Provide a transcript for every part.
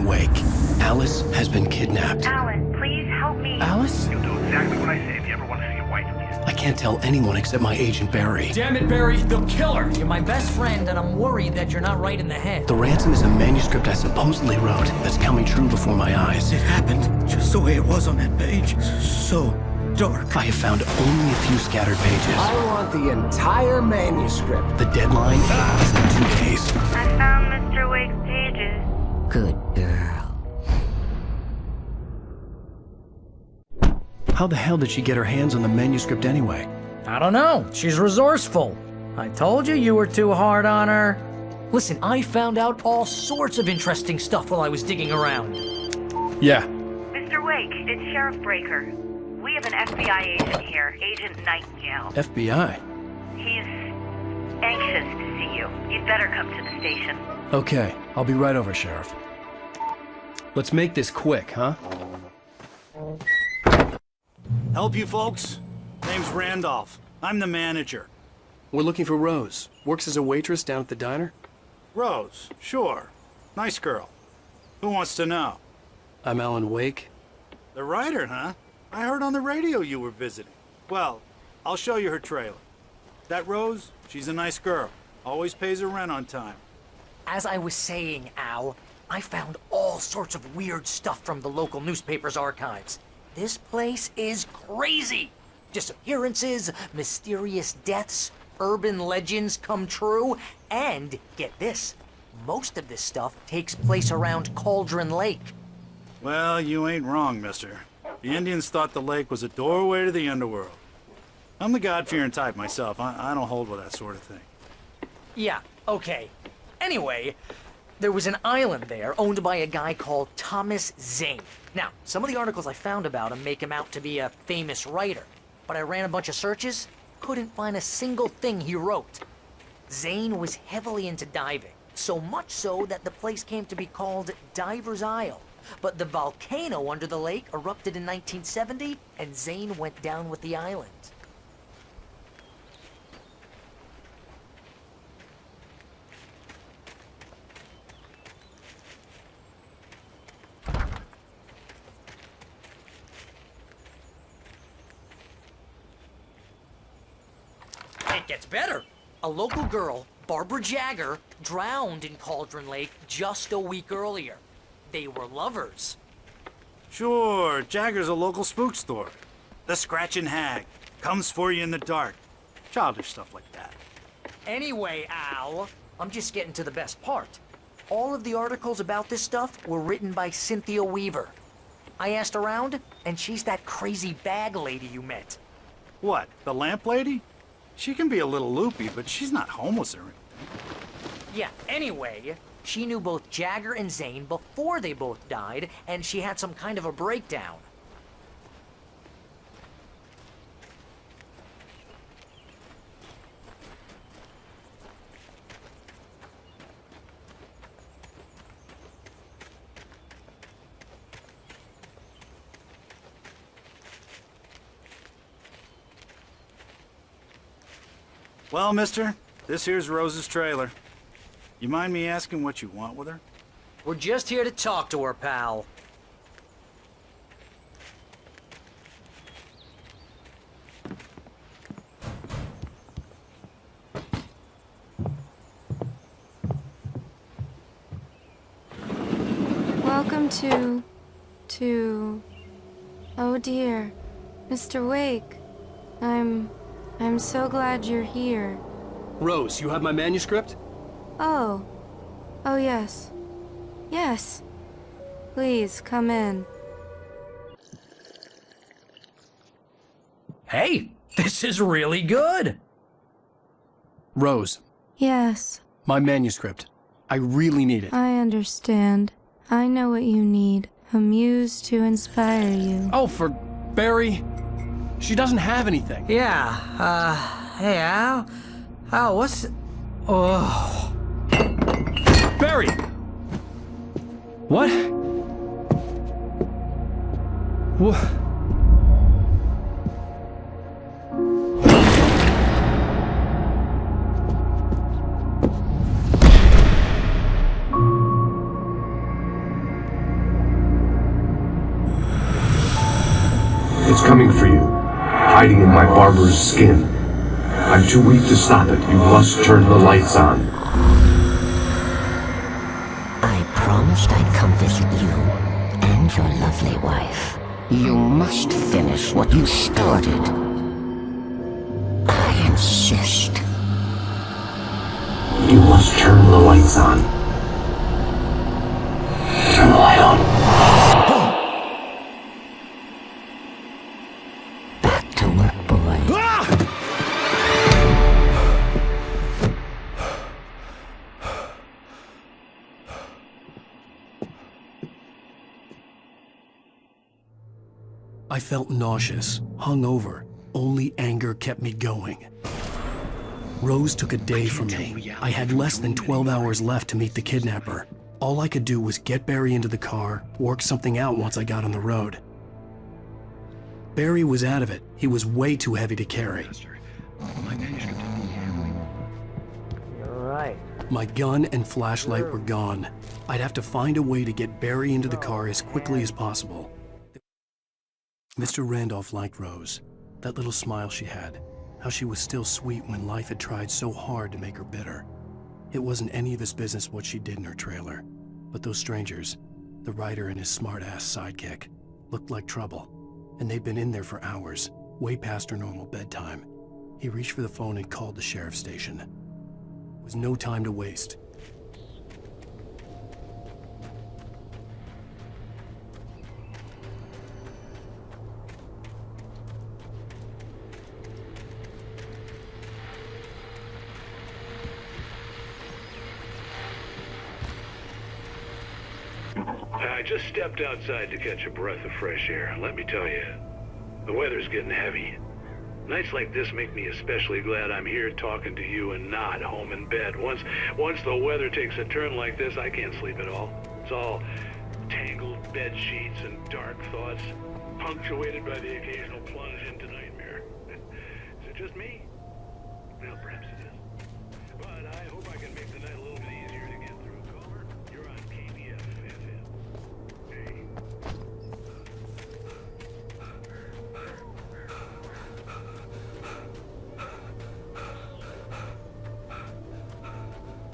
Wake. Alice has been kidnapped. Alan, please help me. Alice? You'll do exactly what I say if you ever want to see your wife again. I can't tell anyone except my agent Barry. Damn it, Barry, they'll kill her! You're my best friend, and I'm worried that you're not right in the head. The ransom is a manuscript I supposedly wrote that's coming true before my eyes. It happened just the way it was on that page. So dark. I have found only a few scattered pages. I want the entire manuscript. The deadline is in 2 days. I found Mr. Wake's pages. Good girl. How the hell did she get her hands on the manuscript anyway? I don't know. She's resourceful. I told you were too hard on her. Listen, I found out all sorts of interesting stuff while I was digging around. Yeah. Mr. Wake, it's Sheriff Breaker. We have an FBI agent here, Agent Nightingale. FBI? He's anxious to see you. You'd better come to the station. Okay, I'll be right over, Sheriff. Let's make this quick, huh? Help you folks? Name's Randolph. I'm the manager. We're looking for Rose. Works as a waitress down at the diner. Rose, sure. Nice girl. Who wants to know? I'm Alan Wake. The writer, huh? I heard on the radio you were visiting. Well, I'll show you her trailer. That Rose, she's a nice girl. Always pays her rent on time. As I was saying, Al, I found all sorts of weird stuff from the local newspaper's archives. This place is crazy. Disappearances, mysterious deaths, urban legends come true, and get this, most of this stuff takes place around Cauldron Lake. Well, you ain't wrong, mister. The Indians thought the lake was a doorway to the underworld. I'm the God-fearing type myself. I don't hold with that sort of thing. Yeah, okay. Anyway, there was an island there owned by a guy called Thomas Zane. Now, some of the articles I found about him make him out to be a famous writer, but I ran a bunch of searches, couldn't find a single thing he wrote. Zane was heavily into diving, so much so that the place came to be called Diver's Isle. But the volcano under the lake erupted in 1970, and Zane went down with the island. It gets better. A local girl, Barbara Jagger, drowned in Cauldron Lake just a week earlier. They were lovers. Sure, Jagger's a local spook story. The Scratching Hag. Comes for you in the dark. Childish stuff like that. Anyway, Al, I'm just getting to the best part. All of the articles about this stuff were written by Cynthia Weaver. I asked around, and she's that crazy bag lady you met. What, the lamp lady? She can be a little loopy, but she's not homeless or anything. Yeah, anyway, she knew both Jagger and Zane before they both died, and she had some kind of a breakdown. Well, mister, this here's Rose's trailer. You mind me asking what you want with her? We're just here to talk to her, pal. Welcome to... Oh dear, Mr. Wake. I'm so glad you're here. Rose, you have my manuscript? Oh. Oh, yes. Yes. Please, come in. Hey, this is really good. Rose, Yes, my manuscript. I really need it. I understand. I know what you need. A muse to inspire you. Oh, for Barry. She doesn't have anything. Yeah, hey, Al? Al, what's... Oh... Barry! What? What? It's coming for you, hiding in my barber's skin. I'm too weak to stop it. You must turn the lights on. I promised I'd come visit you and your lovely wife. You must finish what you started. I insist. You must turn the lights on. Turn the light on. Back to work, boy. I felt nauseous, hungover. Only anger kept me going. Rose took a day from me. I had less than 12 hours left to meet the kidnapper. All I could do was get Barry into the car, work something out once I got on the road. Barry was out of it. He was way too heavy to carry. Right. My gun and flashlight were gone. I'd have to find a way to get Barry into the car as quickly as possible. Mr. Randolph liked Rose. That little smile she had. How she was still sweet when life had tried so hard to make her bitter. It wasn't any of his business what she did in her trailer. But those strangers, the writer and his smart-ass sidekick, looked like trouble. And they'd been in there for hours, way past her normal bedtime. He reached for the phone and called the sheriff's station. There was no time to waste. I just stepped outside to catch a breath of fresh air. Let me tell you, the weather's getting heavy. Nights like this make me especially glad I'm here talking to you and not home in bed. Once the weather takes a turn like this, I can't sleep at all. It's all tangled bed sheets and dark thoughts, punctuated by the occasional plunge into nightmare. Is it just me? Well, perhaps it is. But I hope I can make the night a little bit easier to get through. Caller, you're on KBF FM. Hey.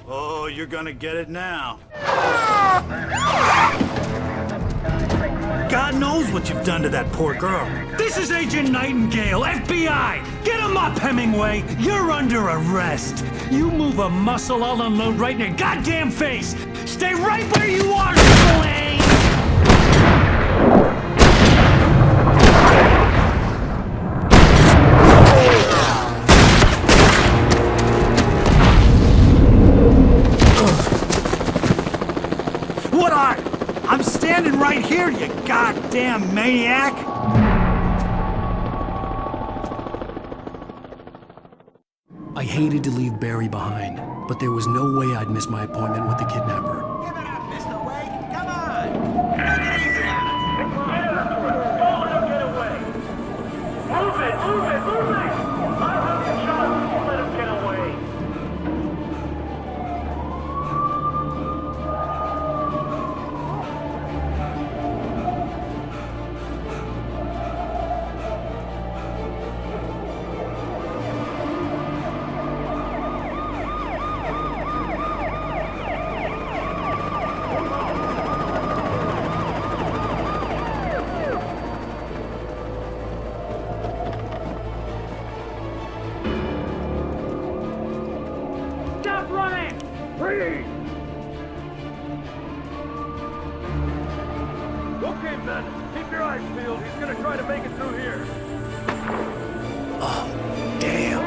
Oh, you're gonna get it now. God knows what you've done to that poor girl. This is Agent Nightingale, FBI! Get him up, Hemingway! You're under arrest! You move a muscle, I'll unload right in your goddamn face! Stay right where you are, Blaine! What are? I'm standing right here, you goddamn maniac! I hated to leave Barry behind, but there was no way I'd miss my appointment with the kidnapper. Give it up, Mr. Wake! Come on! Take it easy on it! Don't let him get away! Move it! Move it! Move it! I'll have you shot if you let him get away! Stop running! Freeze! Okay, men. Keep your eyes peeled. He's gonna try to make it through here. Oh, damn.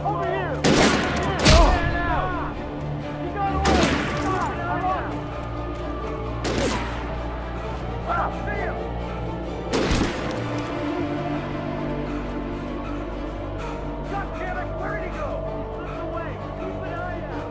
Over here! Stand out! He got away! Wow, see him! God damn it! Where'd he go? Slip away! Keep an eye out!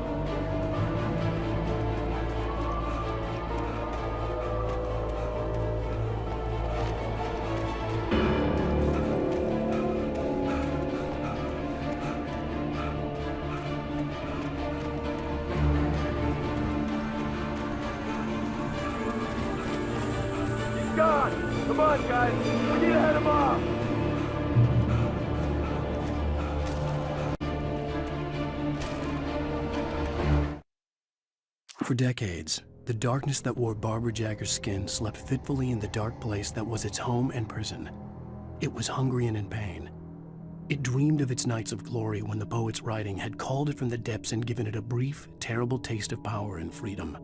on! Come on, guys! We need to head him off! For decades, the darkness that wore Barbara Jagger's skin slept fitfully in the dark place that was its home and prison. It was hungry and in pain. It dreamed of its nights of glory when the poet's writing had called it from the depths and given it a brief, terrible taste of power and freedom.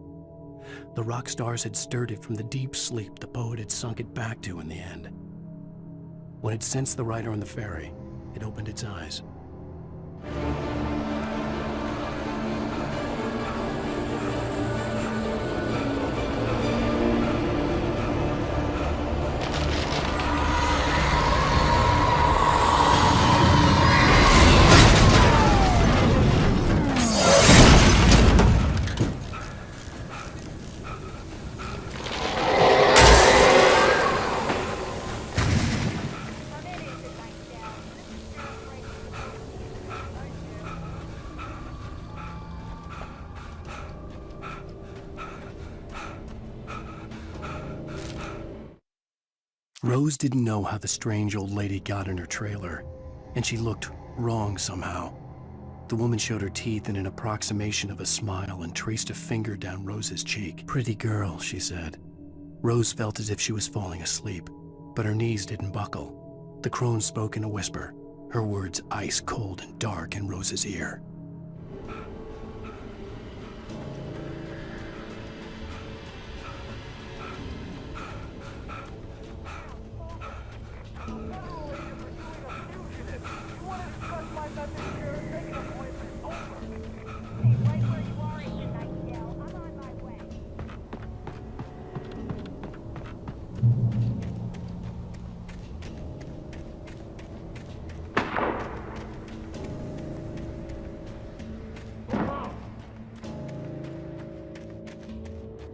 The rock stars had stirred it from the deep sleep the poet had sunk it back to in the end. When it sensed the writer on the ferry, it opened its eyes. Rose didn't know how the strange old lady got in her trailer, and she looked wrong somehow. The woman showed her teeth in an approximation of a smile and traced a finger down Rose's cheek. "Pretty girl," she said. Rose felt as if she was falling asleep, but her knees didn't buckle. The crone spoke in a whisper, her words ice cold and dark in Rose's ear.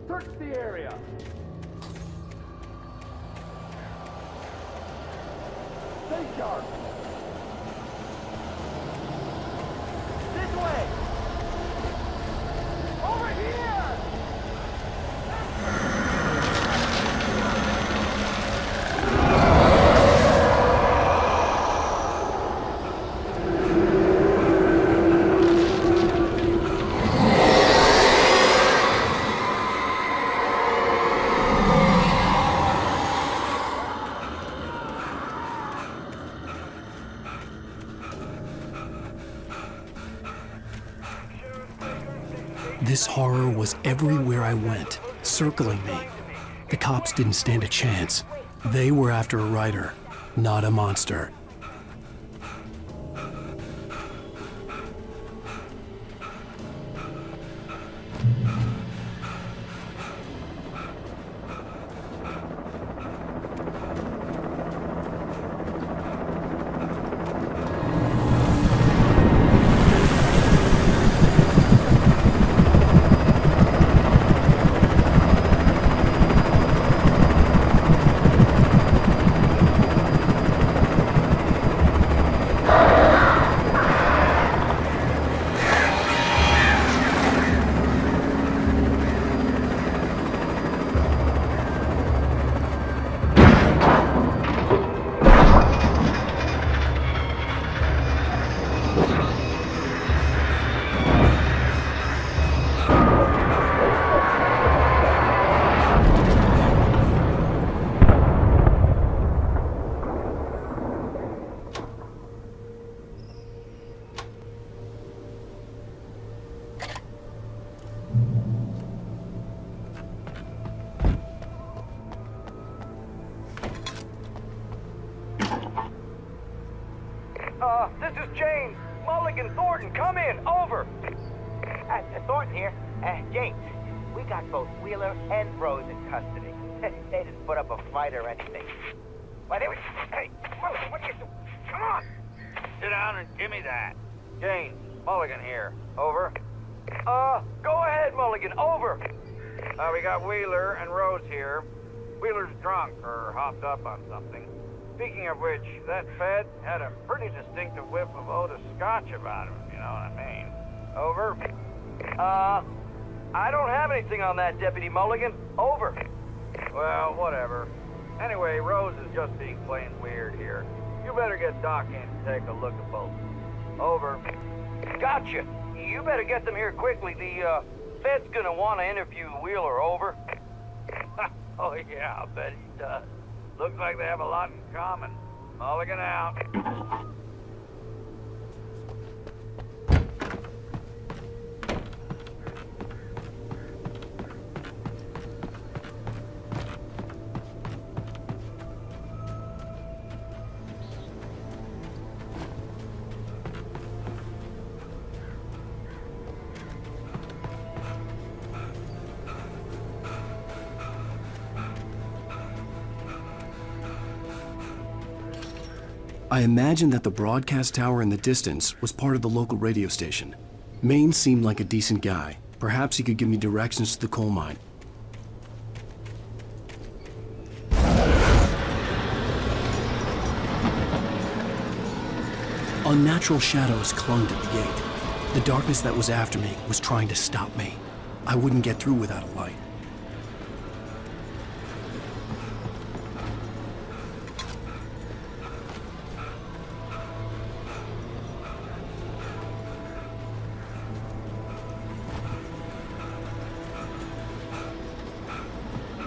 Search the area! Stay sharp! This way! Over here! This horror was everywhere I went, circling me. The cops didn't stand a chance. They were after a writer, not a monster. This is James. Mulligan, Thornton, come in. Over. Thornton here. James, we got both Wheeler and Rose in custody. They didn't put up a fight or anything. Why, they were... Hey, Mulligan, what are you doing? Come on! Sit down and give me that. James, Mulligan here. Over. Go ahead, Mulligan. Over. We got Wheeler and Rose here. Wheeler's drunk or hopped up on something. Speaking of which, that Fed had a pretty distinctive whiff of Otis Scotch about him, if you know what I mean. Over. I don't have anything on that, Deputy Mulligan. Over. Well, whatever. Anyway, Rose is just being plain weird here. You better get Doc in to take a look at both. Over. Gotcha. You better get them here quickly. The Fed's gonna want to interview Wheeler. Over. Oh, yeah, I bet he does. Looks like they have a lot in common. Mulligan out. I imagined that the broadcast tower in the distance was part of the local radio station. Maine seemed like a decent guy. Perhaps he could give me directions to the coal mine. Unnatural shadows clung to the gate. The darkness that was after me was trying to stop me. I wouldn't get through without a light.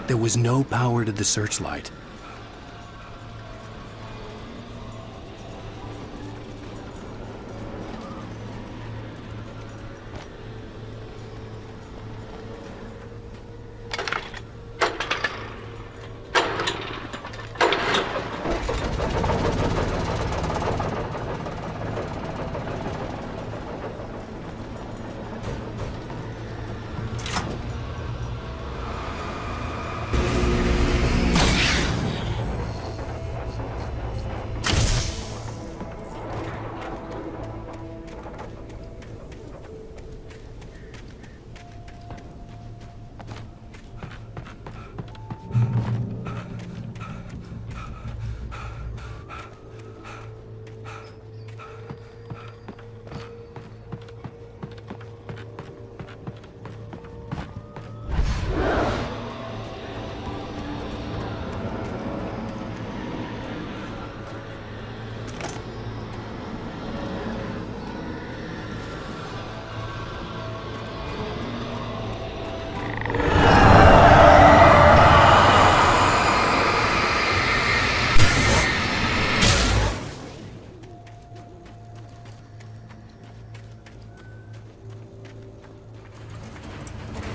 There was no power to the searchlight.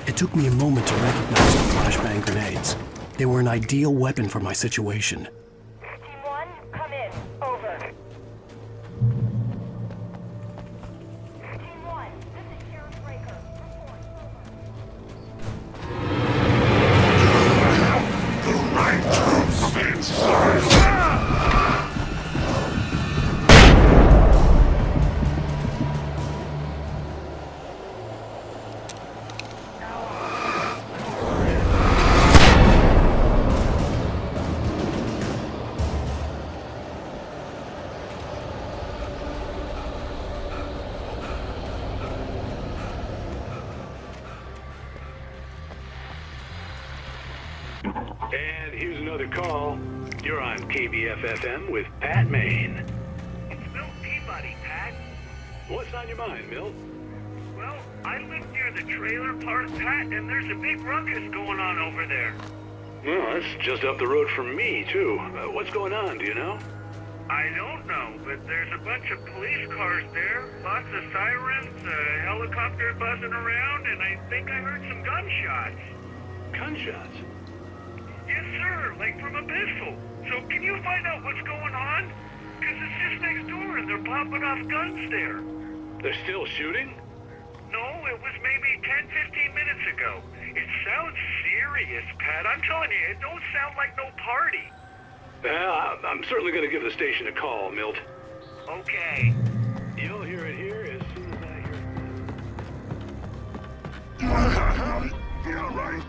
It took me a moment to recognize the flashbang grenades. They were an ideal weapon for my situation. Team 1, come in. Over. Team 1, this is Sheriff Breaker. Report. The right troops inside. And here's another call. You're on KBF-FM with Pat Maine. It's Milt Peabody, Pat. What's on your mind, Milt? Well, I live near the trailer park, Pat, and there's a big ruckus going on over there. Well, that's just up the road from me, too. What's going on, do you know? I don't know, but there's a bunch of police cars there, lots of sirens, a helicopter buzzing around, and I think I heard some gunshots. Gunshots? Yes, sir, like from a pistol. So can you find out what's going on? Because it's just next door and they're popping off guns there. They're still shooting? No, it was maybe 10-15 minutes ago. It sounds serious, Pat. I'm telling you, it don't sound like no party. I'm certainly going to give the station a call, Milt. Okay. You'll hear it here as soon as I hear it. Yeah, right.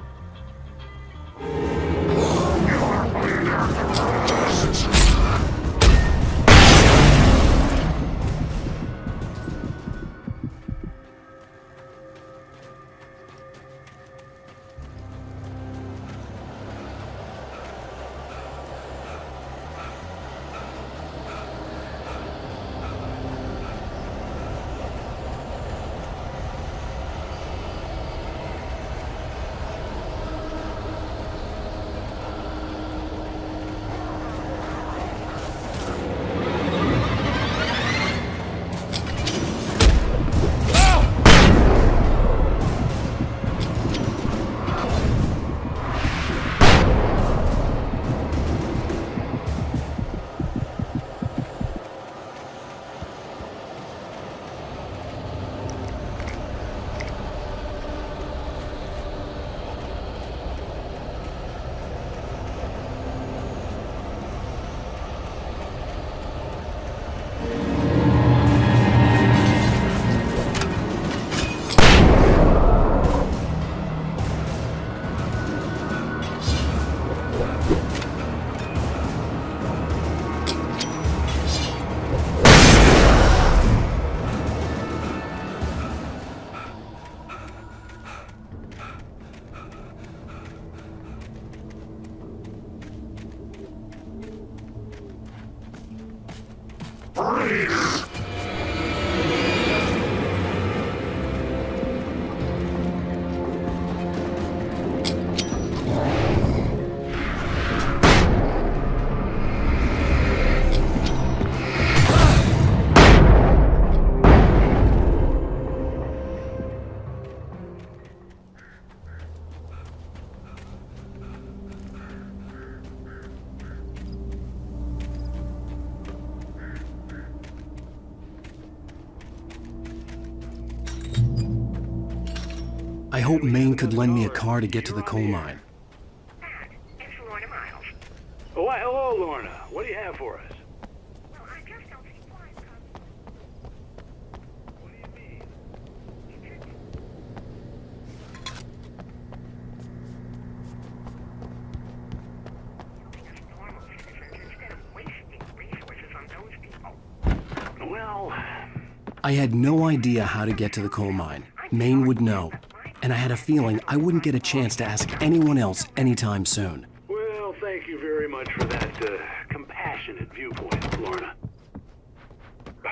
I hope Maine could lend me a car to get to the coal mine. It's Lorna Miles. Oh, why, hello, Lorna. What do you have for us? Well, I just don't see why. What do you mean? Helping us normal citizens instead of wasting resources on those people. Well, I had no idea how to get to the coal mine. Maine would know. And I had a feeling I wouldn't get a chance to ask anyone else anytime soon. well, thank you very much for that compassionate viewpoint, Lorna.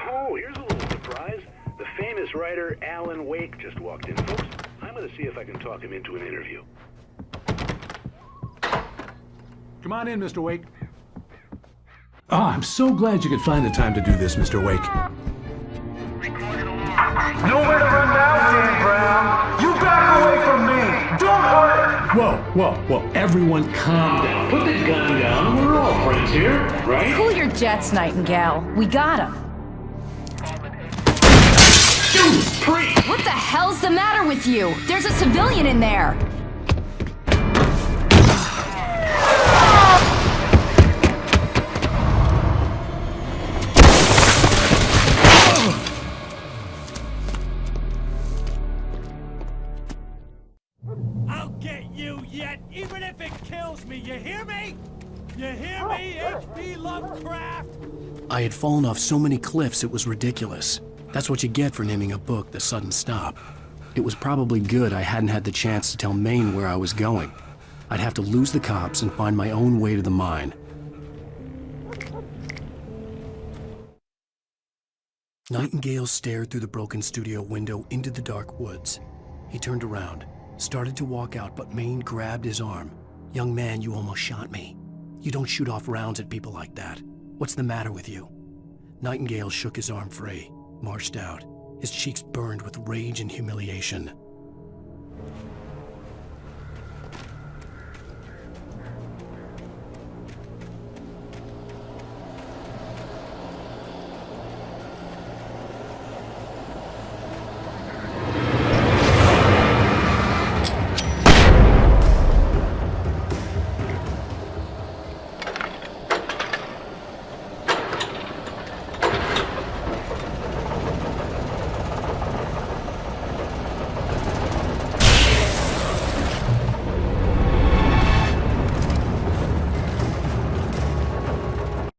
Oh, here's a little surprise. The famous writer Alan Wake just walked in, folks. I'm going to see if I can talk him into an interview. Come on in, Mr. Wake. Oh, I'm so glad you could find the time to do this, Mr. Wake. Nowhere to run now, Dan Brown. You back away from me. Don't hurt. Whoa, everyone calm down. Put the gun down. We're all friends here, right? Cool your jets, Nightingale. We got him. Judas Priest! What the hell's the matter with you? There's a civilian in there. I'll get you yet, even if it kills me. You hear me? You hear me, H.P. Lovecraft? I had fallen off so many cliffs it was ridiculous. That's what you get for naming a book The Sudden Stop. It was probably good I hadn't had the chance to tell Maine where I was going. I'd have to lose the cops and find my own way to the mine. Nightingale stared through the broken studio window into the dark woods. He turned around, started to walk out, but Maine grabbed his arm. "Young man, you almost shot me. You don't shoot off rounds at people like that. What's the matter with you?" Nightingale shook his arm free, marched out. His cheeks burned with rage and humiliation.